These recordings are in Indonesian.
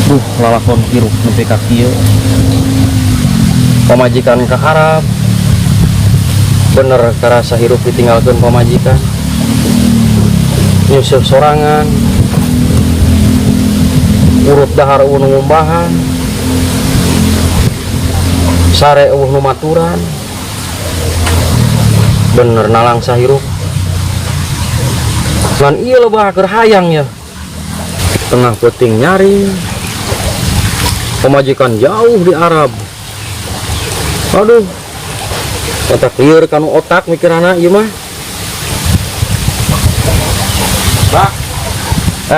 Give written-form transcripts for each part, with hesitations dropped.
Lalakon hiruk nepi ka kieu pamajikan ke Arab bener karasa hirup ditinggalkan pamajikan nyusup sorangan urut dahar nu ngumbahan sare nu maturan bener nalang sahirup lan iya lebah keur hayang ya tengah peting nyari pemajikan jauh di Arab. Aduh kata clear kanu otak mikirana ieu mah Bah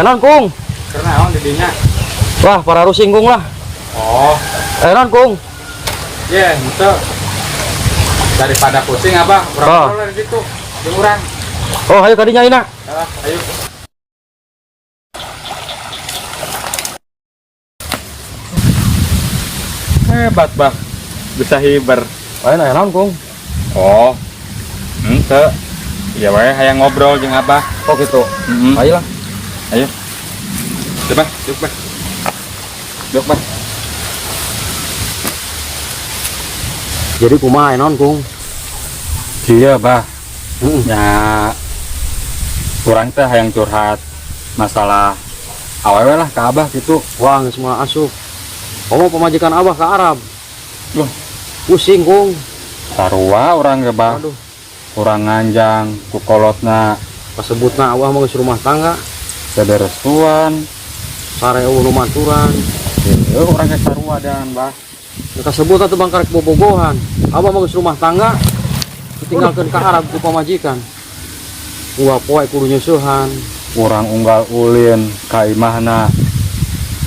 non kung karena on didinya wah para rusing kung lah oh non kung ya itu daripada pusing abah Oh. berapa dari situ jemuran oh ayo kadinya ina ayo hebat bah bisa hiber ayo non kung oh ente ya wae hayang ngobrol jeung abah oh gitu ayo lah ayo coba coba duk bah jadi kumaha non kung iya bah ya kurang teh hayang curhat masalah awewe lah ke abah gitu wah geus semua asup kamu pemajikan abah ke Arab loh pusing kung sarua orang ge bah aduh kurang nganjang ku kolotna pasebutna abah mah geus rumah tangga sederestuan sare nu maturan orang ge sarua dan bah kasebut atuh bangkarek bobogohan abah mah geus rumah tangga ditinggalkeun ke Arab ku pamajikan gua poe kudu nyusuhan kurang unggal ulin ka imahna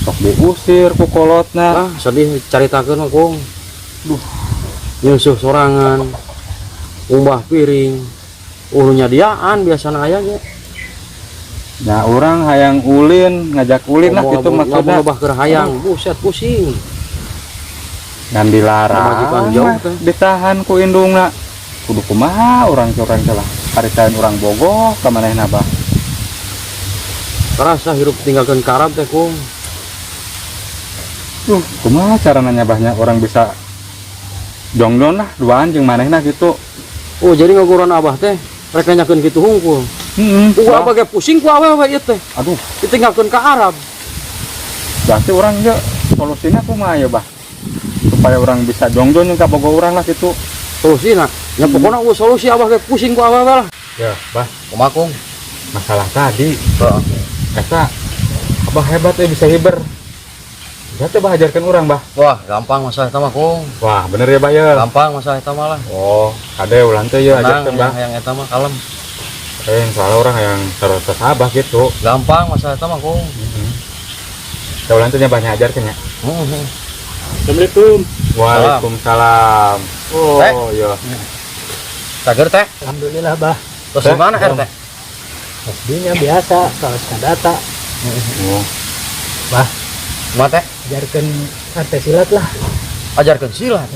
sok diusir ku kolotna sedih caritakeun mah kung duh nyusuh sorangan umbah piring ulunya diaan biasana aya ge nah orang hayang ulin ngajak ulin lah gitu maksudnya ngabah keur hayang buset pusing dan Pemajikan dilarang jauh mah teh. ditahan ku indungna kudu kumaha orang salah paritahan orang bogoh ka manehna bah terasa hirup tinggalkan ke Arab teh kung kumaha cara nanya bahnya orang bisa jongdon lah duaan jeung manehna gitu oh jadi ngaguran abah teh mereka nyakeun kitu hungkul gua abah ge pusing ku awewe ieu teh aduh ditinggalkeun ke Arab berarti orang ge solusinya kumaha ya bah supaya orang bisa jongdon jeung ka bogoh urang lah gitu solusina nya pokona solusi abah ge pusing ku awewe lah ya bah kumaha kung masalah tadi heeh kata abah hebat bisa hiber berarti bah ajarkan orang bah wah gampang masalah eta mah kung wah bener ya bah ya gampang masalah eta mah lah oh kade ulang teh ya ajarkan bah yang eta mah kalem soalnya orang yang terus abah gitu gampang masalah eta mah kung ya ulang teh banyak ajarkan ya Assalamualaikum waalaikumsalam oh Teh. iya cager teh Alhamdulillah bah, terus gimana RT SD-nya biasa, kalau data oh. bah, kumaha teh ajarkan RT silat lah. ajarkeun silat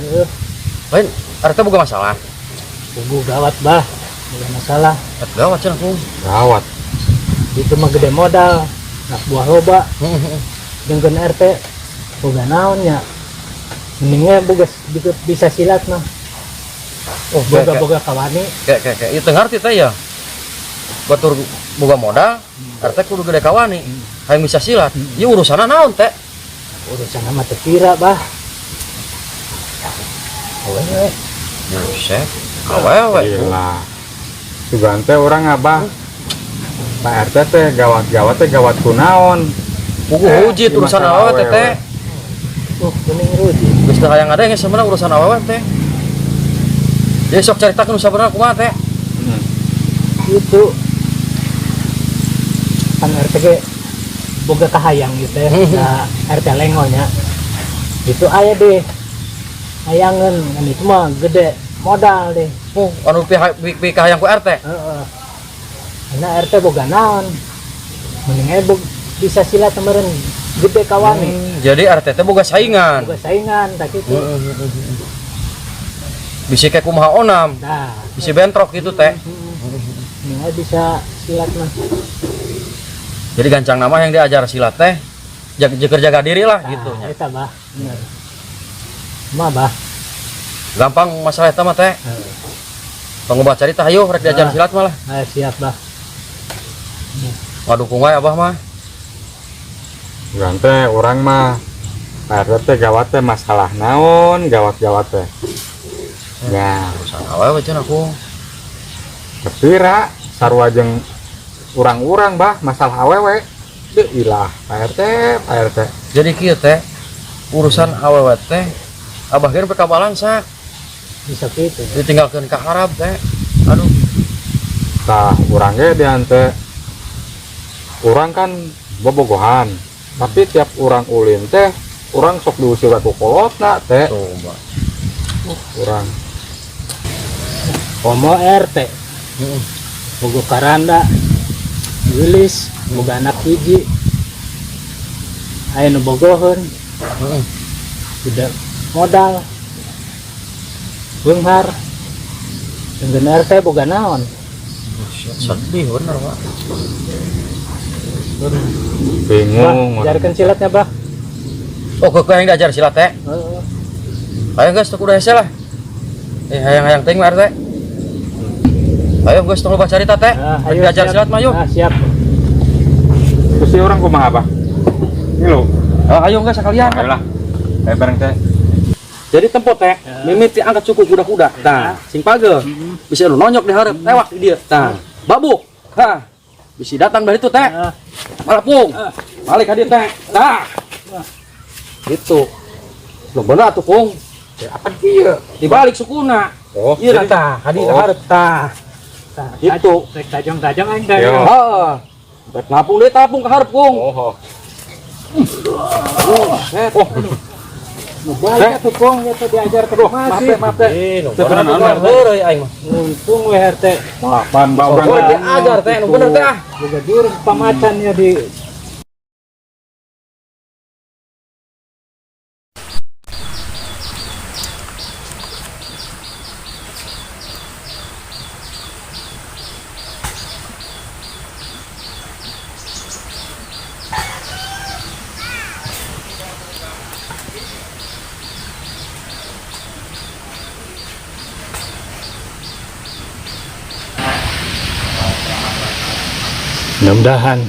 lain RT boga masalah Tunggu gawat bah, bukan masalah. gawat cenah kung gawat Itu mah gede modal, nak buah loba, dengan RT, boga naonnya. Mendingnya boga bisa silat mah. oh Boga kawani, kayak itu ngerti teh ya batur boga modal RT kudu gede kawani hayang bisa silat ieu urusana naon teh urusan sama tekira bah. Awewe, buset awewe gila juga teh orang abah Pak RT teh gawat teh gawat kunaon puguh hujit urusan awewe teh teh kuning ruji. geus teu hayang ada geus sebenarnya urusan awewe teh jadi sok caritakeun nu sabenerna kumaha teh Itu kan RT ge boga kahayang gitu ya. Nah, RT lengonya itu aya deh hayangan kan itu mah gede modal deh. oh anu pi hayang ku RT Heeh. Karena RT boga naon mending aja bisa silat kemarin gede kawane jadi RT teh boga saingan boga saingan tak itu. bisa kayak kumaha onam Nah bisa bentrok gitu teh mending aja bisa silat mah. jadi gancang nama yang diajar silat teh jaga diri lah gitu Nah, nya. eta bah bener mah bah Gampang masalah eta mah teh. Pengobat carita hayu rek diajar silat malah. siap bah Ngadukung wae abah mah. Gante orang mah RT teh gawat teh masalah naon gawat-gawat teh. Ya, Urusan awewe cenah aku. tapi ra sarua jeung urang-urang bah masalah awewe. Teu ilah Pak RT. Jadi kieu teh urusan awewe teh abah geus pekabalan sak bisa gitu ditinggalkeun ka Arab teh. Aduh, Tah urang ge dian teh urang kan bobogohan. Tapi tiap urang ulin teh urang sok diusir ku kolotna teh. coba. Urang Komo RT bogo karanda Wilis boga anak hiji aya nu bogoheun Heeh. tidak modal beunghar dengan RT boga naon Sedih bener, Pak. bingung. bah jarikeun silatnya bah Oh, kok yang diajar silat teh? Heeh. Ayo guys, tuh udah hese lah. Hayang ting RT. Ayo guys, tong loba carita teh. ayo Diajar silat mah yuk. siap Terus si orang kumaha bah? Ini lo. Ayo guys sekalian. Ayolah. Ayo bareng teh. Jadi tempo teh, mimiti angkat suku kuda-kuda. Tah, sing page. Bisa nu nonyok di hareup, tewak di dieu. Tah, babuk. Hah. Bisa datang dari itu teh. Malapung. Balik ka dieu teh. Tah. Gitu. Lo bener atuh, Pung. Ya, apa dia? Dibalik sukuna. Oh, Iya tah, hadi Oh. hareup tah. Gitu. rek tajong-tajong aing Yo. Heeh. Rek ngapung deui tapung ka hareup, Pung. Oh. balik atuh Pong eta diajar ke masih Maaf teh. Teu Teu bener bener bener. heureui aing mah. untung we RT Maafan bah urang Urang teh. diajar teh, nu bener teh ah. boga jurus pamacan ya di mudah-mudahan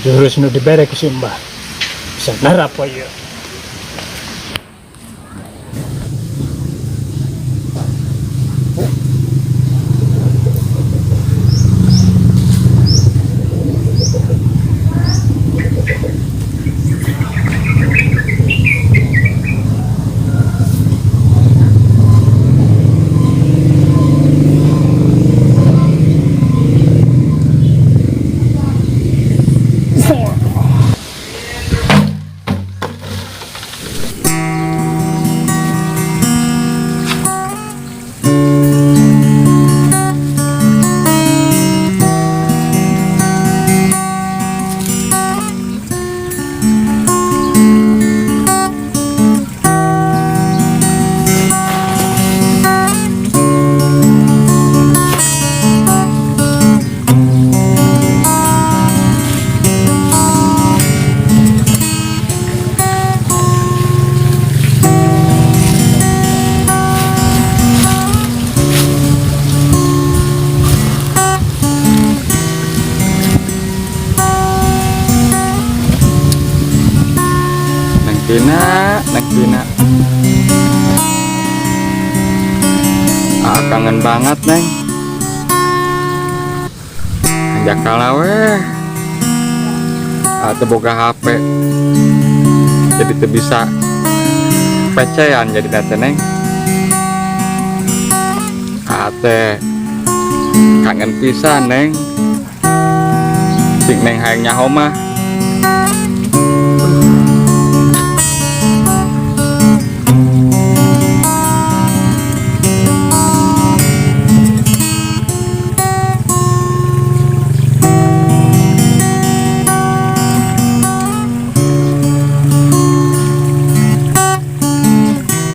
jurus nu dibere ku Simbah bisa narap ya Neng Tina. Kangen banget neng. Anjak kalah weh. Teu boga HP. Jadi teu bisa pecean jadi teh neng. Teh kangen pisan neng. Sing neng hayang nyaho mah